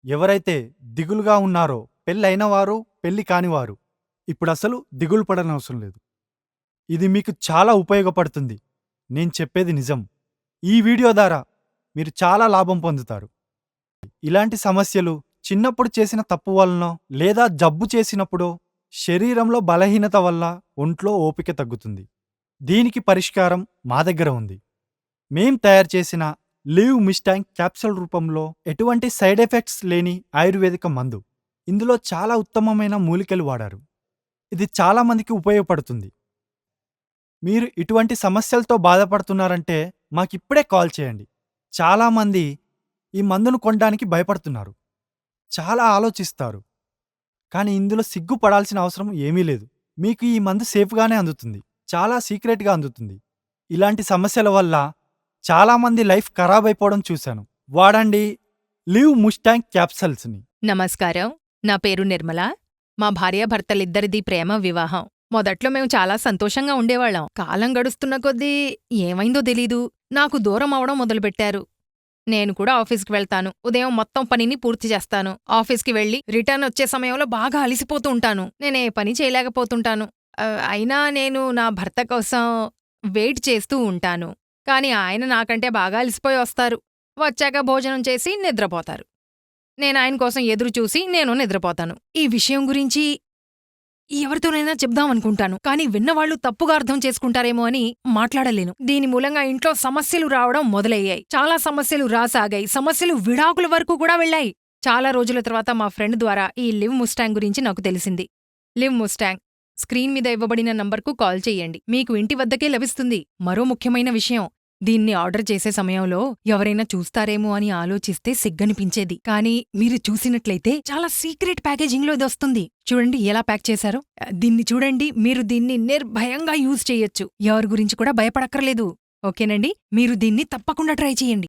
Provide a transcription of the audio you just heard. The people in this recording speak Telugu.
ఎవరైతే దిగులుగా ఉన్నారో పెళ్ళైన వారు, పెళ్లి కానివారు ఇప్పుడసలు దిగులు పడనవసరం లేదు. ఇది మీకు చాలా ఉపయోగపడుతుంది. నేను చెప్పేది నిజం. ఈ వీడియో ద్వారా మీరు చాలా లాభం పొందుతారు. ఇలాంటి సమస్యలు చిన్నప్పుడు చేసిన తప్పు వలనో లేదా జబ్బు చేసినప్పుడో, శరీరంలో బలహీనత వల్ల ఒంట్లో ఓపిక తగ్గుతుంది. దీనికి పరిష్కారం మా దగ్గర ఉంది. మేం తయారు చేసిన లివ్ మిస్టాంగ్ క్యాప్సూల్ రూపంలో ఎటువంటి సైడ్ ఎఫెక్ట్స్ లేని ఆయుర్వేదిక మందు. ఇందులో చాలా ఉత్తమమైన మూలికలు వాడారు. ఇది చాలా మందికి ఉపయోగపడుతుంది. మీరు ఇటువంటి సమస్యలతో బాధపడుతున్నారంటే మాకిప్పుడే కాల్ చేయండి. చాలామంది ఈ మందును కొనడానికి భయపడుతున్నారు. చాలా ఆలోచిస్తారు. కానీ ఇందులో సిగ్గుపడాల్సిన అవసరం ఏమీ లేదు. మీకు ఈ మందు సేఫ్‌గానే అందుతుంది. చాలా సీక్రెట్‌గా అందుతుంది. ఇలాంటి సమస్యల వల్ల చాలామంది లైఫ్ ఖరాబ్ అయిపోవడం చూశాను. వాడండి లివ్ ముస్టాంగ్ క్యాప్సల్స్‌ని. నమస్కారం. నా పేరు నిర్మల. మా భార్యాభర్తలిద్దరిదీ ప్రేమ వివాహం. మొదట్లో మేము చాలా సంతోషంగా ఉండేవాళ్ళం. కాలం గడుస్తున్న కొద్దీ ఏమైందో తెలీదు. నాకు దూరం అవడం మొదలుపెట్టారు. నేను కూడా ఆఫీస్కి వెళ్తాను. ఉదయం మొత్తం పనిని పూర్తి చేస్తాను. ఆఫీస్కి వెళ్ళి రిటర్న్ వచ్చే సమయంలో బాగా అలిసిపోతూ ఉంటాను. నేనే పని చేయలేకపోతుంటాను. అయినా నేను నా భర్త కోసం వెయిట్ చేస్తూ ఉంటాను. కాని ఆయన నాకంటే బాగా అలిసిపోయి వస్తారు. వచ్చాక భోజనం చేసి నిద్రపోతారు. నేనాయన కోసం ఎదురుచూసి నేను నిద్రపోతాను. ఈ విషయం గురించి ఎవరితోనైనా చెప్దామనుకుంటాను. కాని విన్నవాళ్లు తప్పుగా అర్థం చేసుకుంటారేమో అని మాట్లాడలేను. దీని మూలంగా ఇంట్లో సమస్యలు రావడం మొదలయ్యాయి. చాలా సమస్యలు రాసాగాయి. సమస్యలు విడాకుల వరకు కూడా వెళ్ళాయి. చాలా రోజుల తర్వాత మా ఫ్రెండ్ ద్వారా ఈ లివ్ ముస్టాంగ్ గురించి నాకు తెలిసింది. లివ్ ముస్టాంగ్ స్క్రీన్ మీద ఇవ్వబడిన నంబర్కు కాల్ చెయ్యండి. మీకు ఇంటి వద్దకే లభిస్తుంది. మరో ముఖ్యమైన విషయం, దీన్ని ఆర్డర్ చేసే సమయంలో ఎవరైనా చూస్తారేమో అని ఆలోచిస్తే సిగ్గనిపించేది. కానీ మీరు చూసినట్లయితే చాలా సీక్రెట్ ప్యాకేజింగ్లో ఇదొస్తుంది. చూడండి ఎలా ప్యాక్ చేశారో. దీన్ని చూడండి. మీరు దీన్ని నిర్భయంగా యూజ్ చేయొచ్చు. ఎవరి గురించి కూడా భయపడక్కర్లేదు. ఓకేనండి? మీరు దీన్ని తప్పకుండా ట్రై చేయండి.